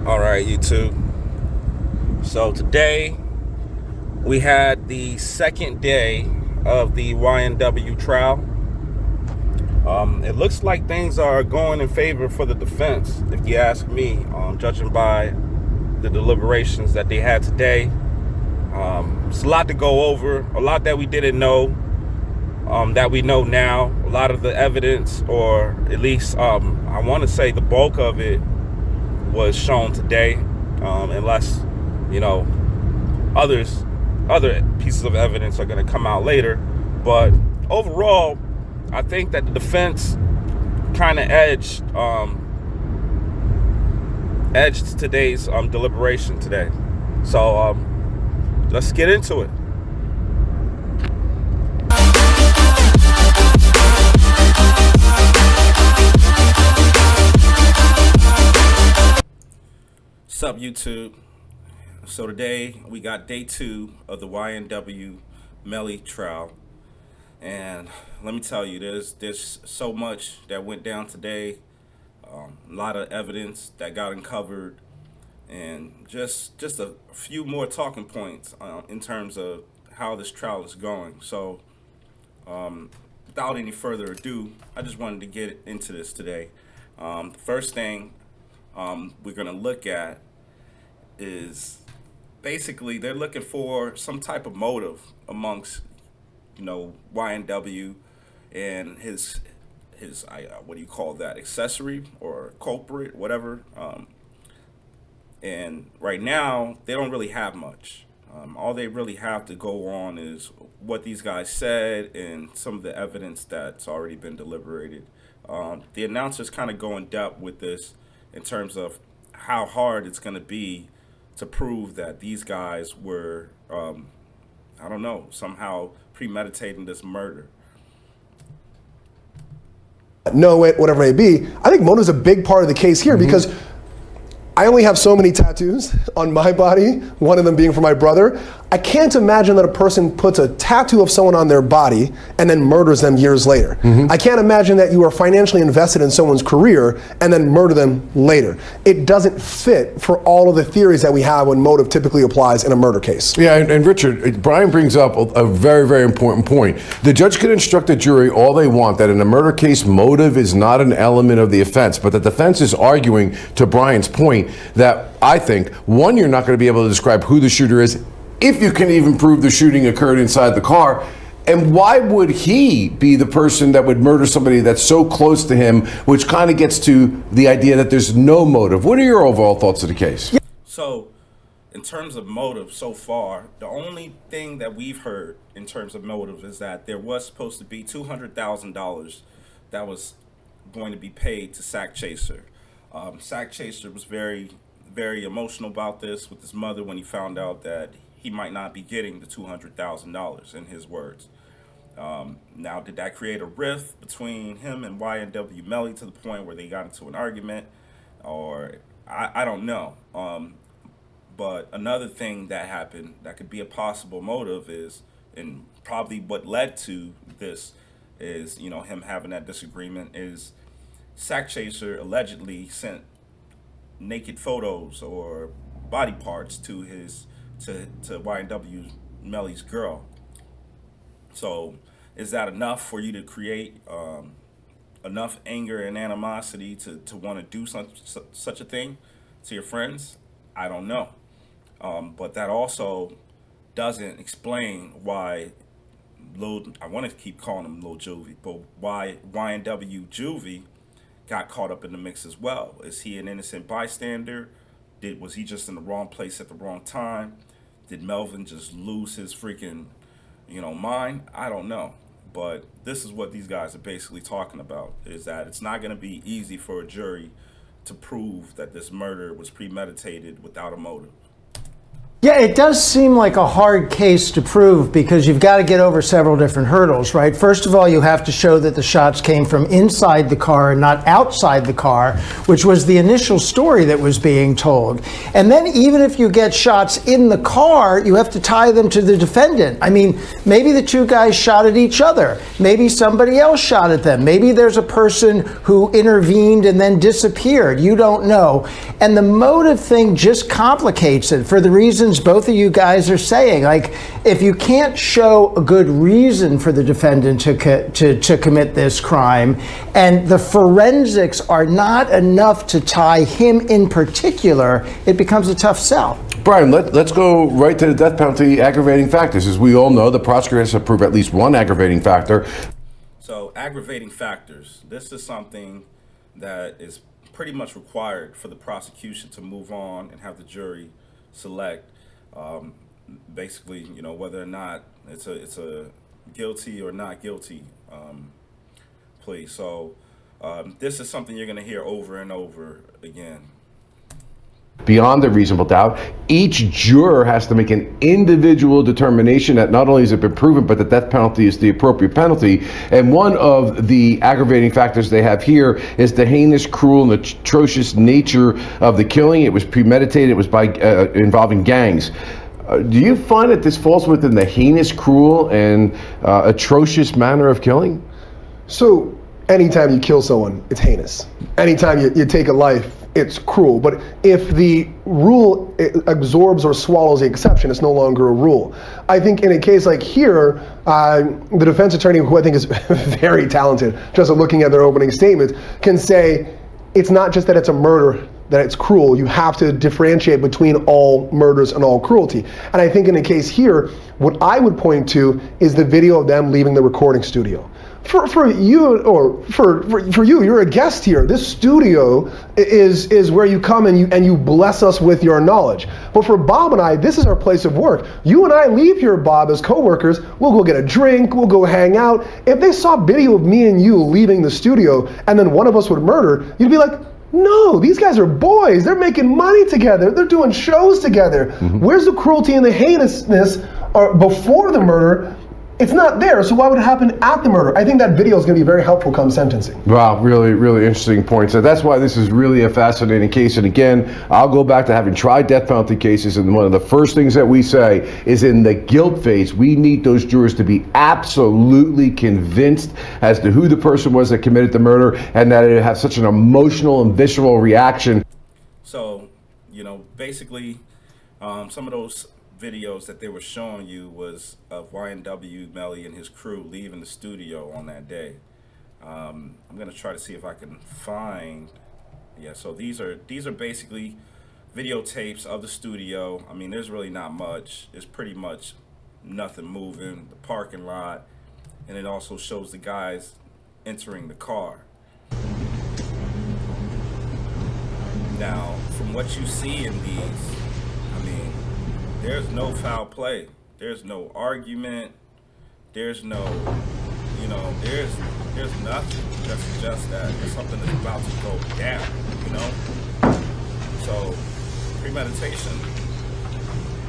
All right, YouTube. So today we had the second day of the YNW trial. It looks like things are going in favor for the defense, if you ask me, judging by the deliberations that they had today. It's a lot to go over, a lot that we didn't know, that we know now. A lot of the evidence, or at least I want to say the bulk of it, was shown today, unless, other pieces of evidence are going to come out later. But overall, I think that the defense kind of edged today's deliberation today. So let's get into it. What's up, YouTube? So today we got day 2 of the YNW Melly trial, and let me tell you, there's so much that went down today. A lot of evidence that got uncovered, and just a few more talking points in terms of how this trial is going. So without any further ado, I just wanted to get into this today. The first thing we're going to look at is basically they're looking for some type of motive amongst YNW and his what do you call that, accessory or culprit, whatever. And right now they don't really have much. All they really have to go on is what these guys said and some of the evidence that's already been deliberated. The announcers kind of go in depth with this in terms of how hard it's going to be to prove that these guys were, somehow premeditating this murder. Know it, whatever it may be. I think motive is a big part of the case here because I only have so many tattoos on my body, one of them being for my brother. I can't imagine that a person puts a tattoo of someone on their body and then murders them years later. I can't imagine that you are financially invested in someone's career and then murder them later. It doesn't fit for all of the theories that we have when motive typically applies in a murder case. Yeah, and Richard, Brian brings up a very, very important point. The judge can instruct the jury all they want that in a murder case, motive is not an element of the offense, but the defense is arguing, to Brian's point, that I think, one, you're not going to be able to describe who the shooter is, if you can even prove the shooting occurred inside the car. And why would he be the person that would murder somebody that's so close to him, which kind of gets to the idea that there's no motive. What are your overall thoughts of the case? So in terms of motive so far, the only thing that we've heard in terms of motive is that there was supposed to be $200,000 that was going to be paid to Sack Chaser. Sack Chaser was very, very emotional about this with his mother when he found out that he might not be getting the $200,000, in his words. Now, did that create a rift between him and YNW Melly to the point where they got into an argument? Or I don't know. But another thing that happened that could be a possible motive is, and probably what led to this is, him having that disagreement, is Sack Chaser allegedly sent naked photos or body parts to YNW Melly's girl. So is that enough for you to create enough anger and animosity to want to do such a thing to your friends? I don't know. But that also doesn't explain why I want to keep calling him Lil Juvie, but why YNW Juvie got caught up in the mix as well. Is he an innocent bystander? Was he just in the wrong place at the wrong time? Did Melvin just lose his freaking, mind? I don't know. But this is what these guys are basically talking about, is that it's not going to be easy for a jury to prove that this murder was premeditated without a motive. Yeah, it does seem like a hard case to prove because you've got to get over several different hurdles, right? First of all, you have to show that the shots came from inside the car and not outside the car, which was the initial story that was being told. And then even if you get shots in the car, you have to tie them to the defendant. I mean, maybe the two guys shot at each other. Maybe somebody else shot at them. Maybe there's a person who intervened and then disappeared. You don't know. And the motive thing just complicates it for the reason both of you guys are saying. Like, if you can't show a good reason for the defendant to commit this crime, and the forensics are not enough to tie him in particular, it becomes a tough sell. Brian, let's go right to the death penalty aggravating factors. As we all know, the prosecutor has to prove at least one aggravating factor. So, aggravating factors. This is something that is pretty much required for the prosecution to move on and have the jury select. Basically, you know, whether or not it's a guilty or not guilty plea. So this is something you're going to hear over and over again. Beyond a reasonable doubt, each juror has to make an individual determination that not only has it been proven, but the death penalty is the appropriate penalty. And one of the aggravating factors they have here is the heinous, cruel, and atrocious nature of the killing. It was premeditated. It was by involving gangs. Do you find that this falls within the heinous, cruel, and atrocious manner of killing? So anytime you kill someone, it's heinous. Anytime you take a life, it's cruel. But if the rule absorbs or swallows the exception, it's no longer a rule. I think in a case like here, the defense attorney, who I think is very talented, just looking at their opening statements, can say it's not just that it's a murder, that it's cruel. You have to differentiate between all murders and all cruelty. And I think in a case here, what I would point to is the video of them leaving the recording studio. For you, or for you, you're a guest here. This studio is where you come and you bless us with your knowledge. But for Bob and I, this is our place of work. You and I leave here, Bob, as coworkers. We'll go get a drink. We'll go hang out. If they saw video of me and you leaving the studio, and then one of us would murder, you'd be like, no, these guys are boys. They're making money together. They're doing shows together. Mm-hmm. Where's the cruelty and the heinousness before the murder? It's not there, so why would it happen at the murder? I think that video is going to be very helpful come sentencing. Wow, really, really interesting points. So that's why this is really a fascinating case. And again, I'll go back to having tried death penalty cases, and one of the first things that we say is in the guilt phase, we need those jurors to be absolutely convinced as to who the person was that committed the murder, and that it has such an emotional and visceral reaction. So, you know, basically, some of those videos that they were showing you was of YNW Melly and his crew leaving the studio on that day. I'm gonna try to see if I can find. Yeah, so these are basically videotapes of the studio. I mean, there's really not much. It's pretty much nothing moving. The parking lot, and it also shows the guys entering the car. Now, from what you see in these, I mean, there's no foul play. There's no argument. There's no, you know, there's nothing that suggests that there's something that's about to go down, you know? So, premeditation,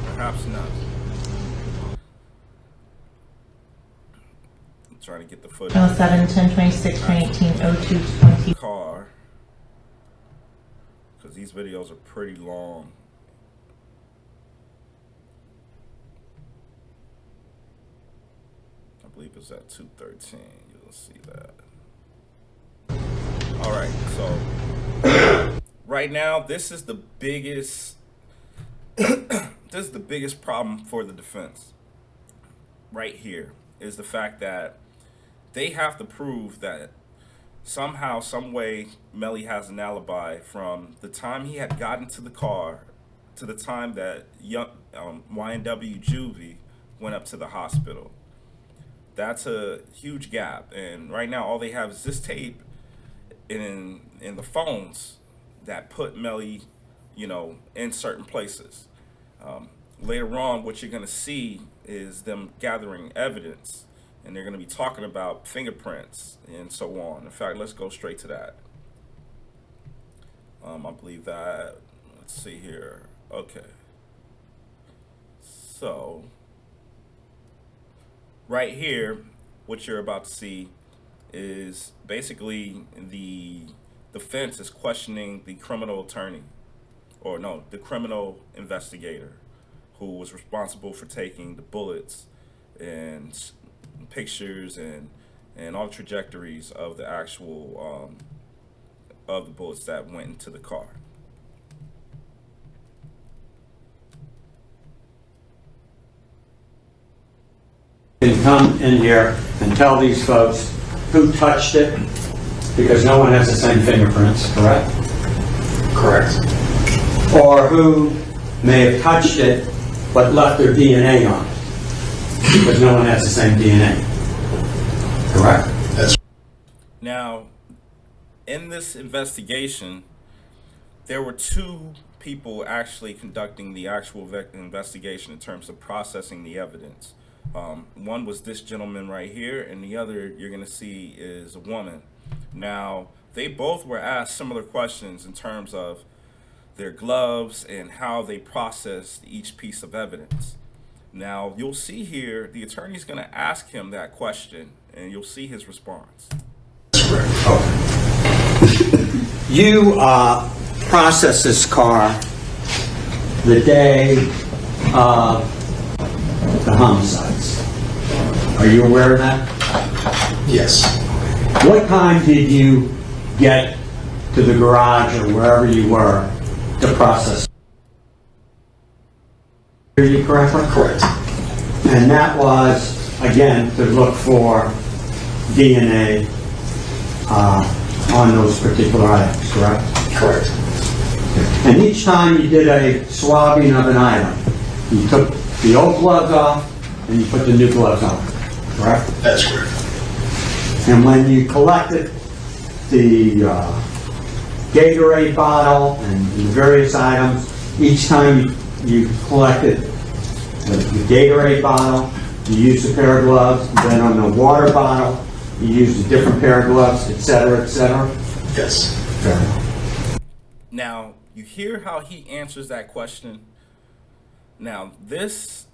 perhaps not. I'm trying to get the footage. 07, 10, 26, 2018, 02, 20. Car, because these videos are pretty long. I believe it's at 2:13. You'll see that. All right, so right now, this is the biggest. This is the biggest problem for the defense. Right here is the fact that they have to prove that somehow, some way, Melly has an alibi from the time he had gotten to the car to the time that YNW Juvie went up to the hospital. That's a huge gap, and right now all they have is this tape in the phones that put Melly, you know, in certain places. Later on, what you're going to see is them gathering evidence, and they're going to be talking about fingerprints and so on. In fact, let's go straight to that. I believe that, let's see here. Okay. So, right here, what you're about to see is basically the defense is questioning the criminal attorney, or no, the criminal investigator who was responsible for taking the bullets and pictures and all the trajectories of the actual of the bullets that went into the car. Can come in here and tell these folks who touched it, because no one has the same fingerprints, correct? Correct. Or who may have touched it but left their DNA on it, because no one has the same DNA, correct? Now, in this investigation, there were two people actually conducting the actual investigation in terms of processing the evidence. One was this gentleman right here, and the other you're going to see is a woman. Now, they both were asked similar questions in terms of their gloves and how they processed each piece of evidence. Now, you'll see here, the attorney's going to ask him that question, and you'll see his response. You processed this car the day of the homicides. Are you aware of that? Yes. What time did you get to the garage or wherever you were to process? Hear you correctly? Correct. And that was, again, to look for DNA on those particular items, correct? Correct. And each time you did a swabbing of an item, you took the old gloves off and you put the new gloves on, correct? That's correct. And when you collected the Gatorade bottle and the various items, each time you collected the Gatorade bottle, you used a pair of gloves. Then on the water bottle, you used a different pair of gloves, etc., etc. Yes. Now, you hear how he answers that question. Now, this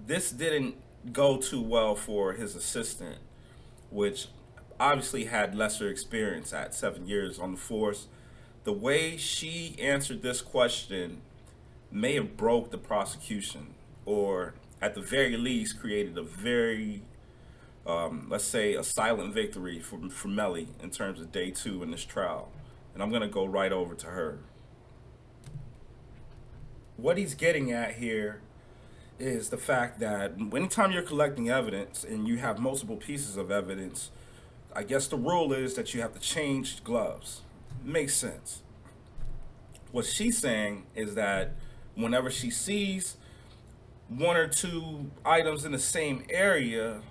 didn't go too well for his assistant, which obviously had lesser experience at 7 years on the force. The way she answered this question may have broke the prosecution, or at the very least created a very, let's say, a silent victory for Melly in terms of day 2 in this trial. And I'm gonna go right over to her. What he's getting at here is the fact that anytime you're collecting evidence and you have multiple pieces of evidence, I guess the rule is that you have to change gloves. Makes sense. What she's saying is that whenever she sees one or two items in the same area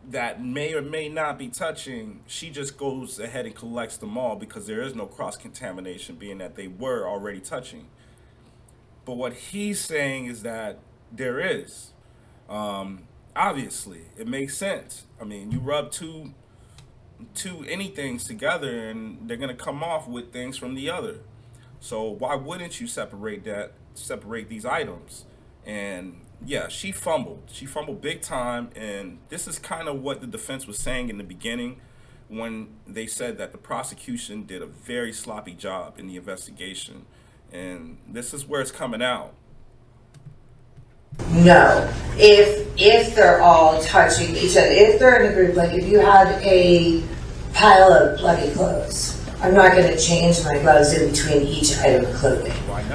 that may or may not be touching, she just goes ahead and collects them all because there is no cross-contamination, being that they were already touching. But what he's saying is that there is. Obviously, it makes sense. I mean, you rub two anythings together and they're gonna come off with things from the other. So why wouldn't you separate these items? And yeah, she fumbled big time. And this is kind of what the defense was saying in the beginning when they said that the prosecution did a very sloppy job in the investigation. And this is where it's coming out. No. If they're all touching each other, if they're in a group, like if you had a pile of bloody clothes, I'm not going to change my gloves in between each item of clothing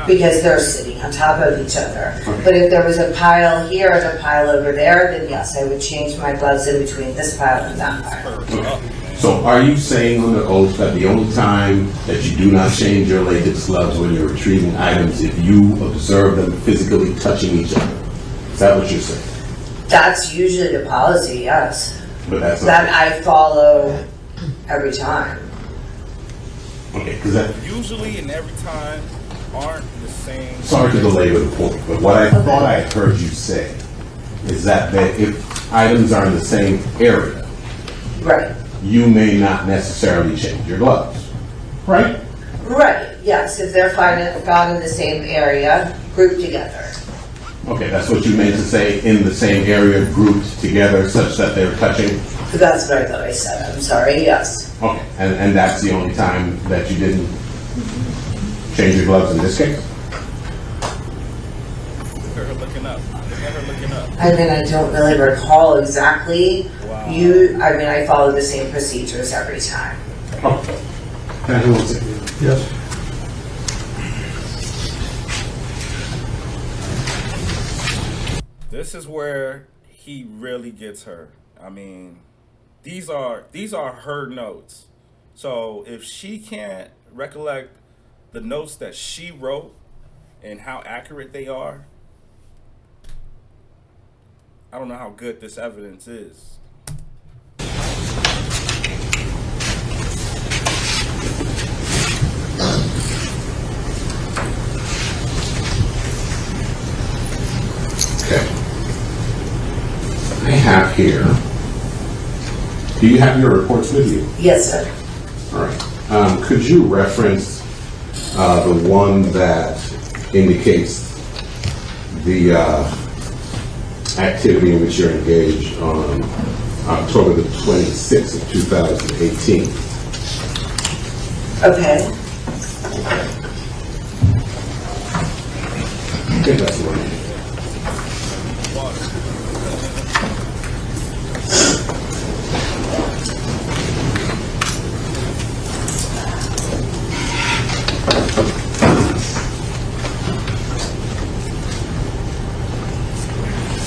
because they're sitting on top of each other. But if there was a pile here and a pile over there, then yes, I would change my gloves in between this pile and that pile. So are you saying on the oath that the only time that you do not change your latex gloves when you're retrieving items if you observe them physically touching each other? Is that what you're saying? That's usually the policy, yes. But that's not That I follow every time. okay, because that. Usually and every time aren't the same. Sorry to belabor the point, but what I thought I heard you say is that if items are in the same area, Right. you may not necessarily change your gloves, right? Right, yes, if they're found in the same area, grouped together. Okay, that's what you meant to say, in the same area, grouped together such that they're touching? That's what I thought I said, I'm sorry, yes. Okay, and that's the only time that you didn't change your gloves in this case? Look at her looking up. Look at her looking up. I mean, I don't really recall exactly. Wow. I followed the same procedures every time. Okay. Can I have one second? Yes. This is where he really gets her. I mean, these are her notes. So if she can't recollect the notes that she wrote and how accurate they are, I don't know how good this evidence is. Okay. I have here, do you have your reports with you? Yes, sir. All right. Could you reference the one that indicates the activity in which you're engaged on October the 26th of 2018? Okay. I think that's the one.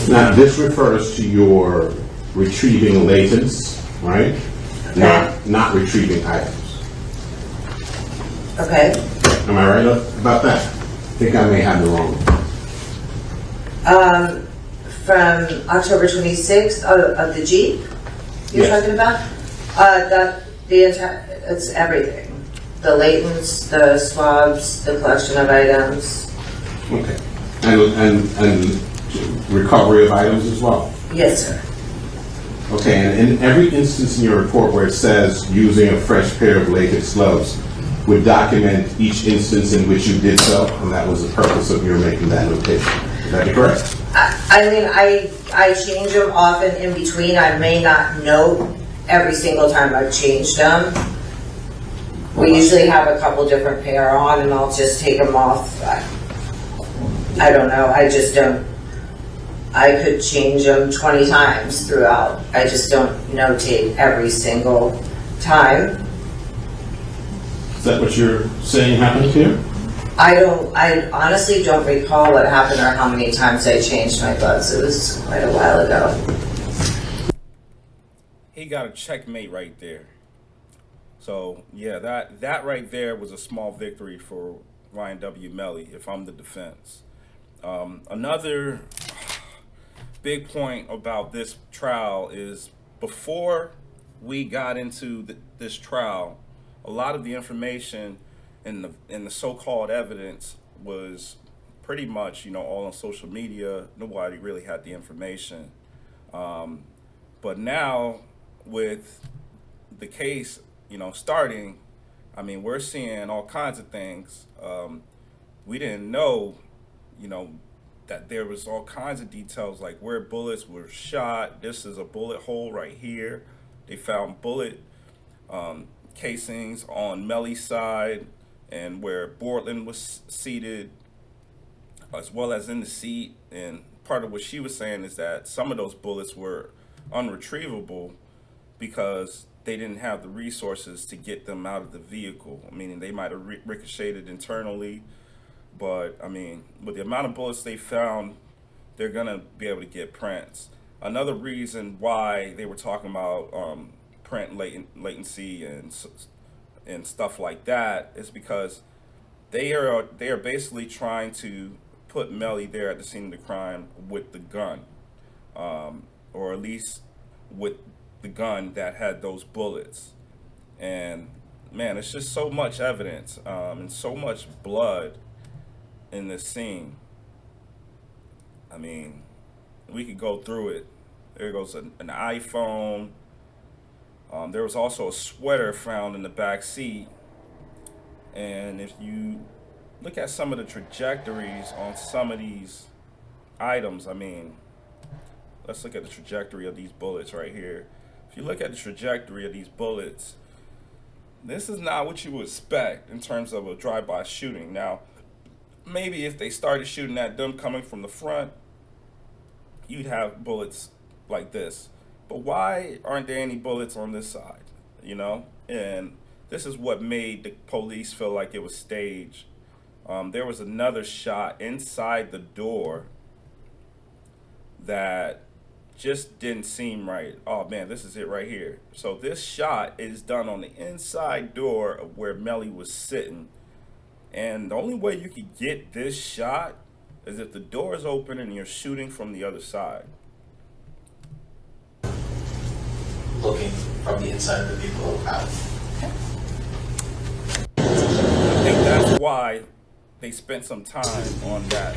Now, this refers to your retrieving latents, right? Not retrieving items. Okay. Am I right about that? I think I may have the wrong one. From October 26th of the Jeep you're Yes. talking about? It's everything. The latents, the swabs, the collection of items. Okay. And recovery of items as well? Yes, sir. Okay, and in every instance in your report where it says using a fresh pair of latex gloves would document each instance in which you did so, and that was the purpose of your making that notation. Is that correct? I mean, I change them often in between. I may not note every single time I've changed them. We usually have a couple different pair on, and I'll just take them off. I don't know. I just don't. I could change them 20 times throughout. I just don't notate every single time. Is that what you're saying happened here? I honestly don't recall what happened or how many times I changed my gloves. It was quite a while ago. He got a checkmate right there. So yeah, that right there was a small victory for YNW Melly if I'm the defense. Another big point about this trial is before we got into this trial, a lot of the information in the so-called evidence was pretty much, all on social media. Nobody really had the information. But now with the case, starting, we're seeing all kinds of things. We didn't know, that there was all kinds of details like where bullets were shot. This is a bullet hole right here. They found bullet casings on Melly's side and where Bortland was seated, as well as in the seat. And part of what she was saying is that some of those bullets were unretrievable because they didn't have the resources to get them out of the vehicle, meaning they might have ricocheted internally. But with the amount of bullets they found, they're gonna be able to get prints. Another reason why they were talking about print latency and stuff like that is because they are basically trying to put Melly there at the scene of the crime with the gun, or at least with the gun that had those bullets. And man, it's just so much evidence and so much blood in this scene. We could go through it. There goes an iPhone. There was also a sweater found in the back seat. And if you look at some of the trajectories on some of these items, I mean, let's look at the trajectory of these bullets right here. If you look at the trajectory of these bullets, this is not what you would expect in terms of a drive-by shooting. Now, maybe if they started shooting at them coming from the front, you'd have bullets like this. But why aren't there any bullets on this side? You know? And this is what made the police feel like it was staged. There was another shot inside the door that just didn't seem right. Oh man, this is it right here. So this shot is done on the inside door of where Melly was sitting. And the only way you could get this shot is if the door is open and you're shooting from the other side. Looking from the inside of the vehicle out. I think that's why they spent some time on that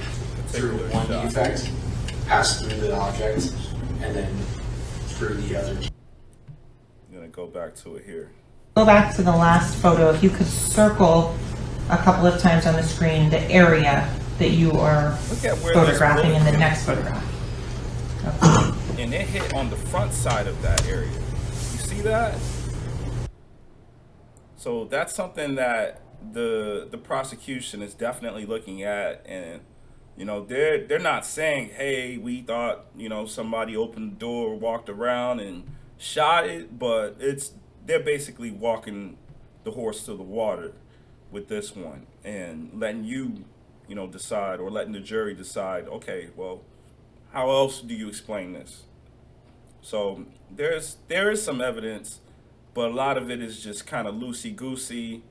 Through particular one shot. defect, pass through the object, and then through the other. I'm gonna go back to it here. Go back to the last photo. If you could circle a couple of times on the screen the area that you are Look at where photographing this in the bullet next hit. photograph. And it hit on the front side of that area. You see that? So that's something that the prosecution is definitely looking at, and you know, they're not saying, hey, we thought, you know, somebody opened the door, walked around and shot it, but they're basically walking the horse to the water with this one and letting you know, decide, or letting the jury decide, okay, well, how else do you explain this? So there is some evidence, but a lot of it is just kind of loosey-goosey.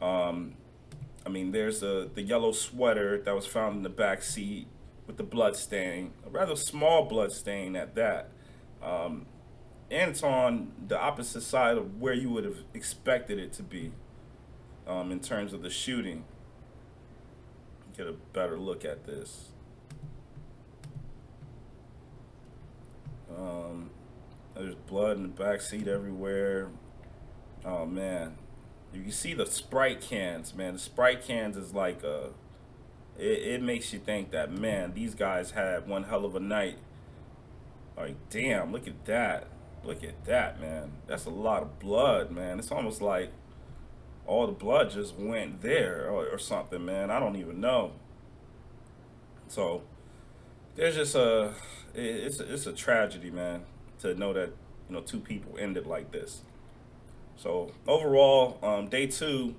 I mean, there's the yellow sweater that was found in the back seat with the blood stain, a rather small blood stain at that. And it's on the opposite side of where you would have expected it to be in terms of the shooting. Get a better look at this. There's blood in the back seat everywhere. Oh man, you can see the Sprite cans, man. The Sprite cans is like it makes you think that, man, these guys had one hell of a night. Like, damn, look at that. Look at that, man. That's a lot of blood, man. It's almost like all the blood just went there or something, man. I don't even know. So there's just it's a tragedy, man, to know that, you know, two people ended like this. So overall, day 2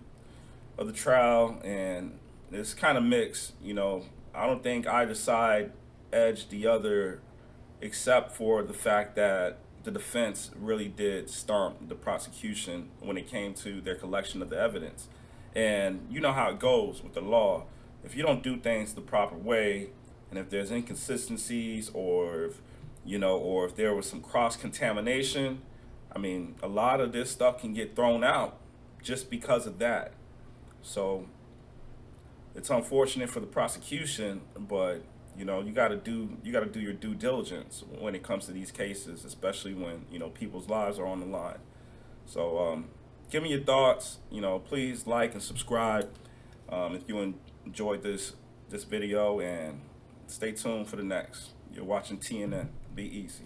of the trial, and it's kind of mixed. You know, I don't think either side edged the other, except for the fact that the defense really did stomp the prosecution when it came to their collection of the evidence. And you know how it goes with the law. If you don't do things the proper way, and if there's inconsistencies, or if, you know, or if there was some cross-contamination, I mean, a lot of this stuff can get thrown out just because of that. So it's unfortunate for the prosecution, but you know, you got to do your due diligence when it comes to these cases, especially when, you know, people's lives are on the line. So give me your thoughts. You know, please like and subscribe if you enjoyed this video, and stay tuned for the next. You're watching TNN. Be easy.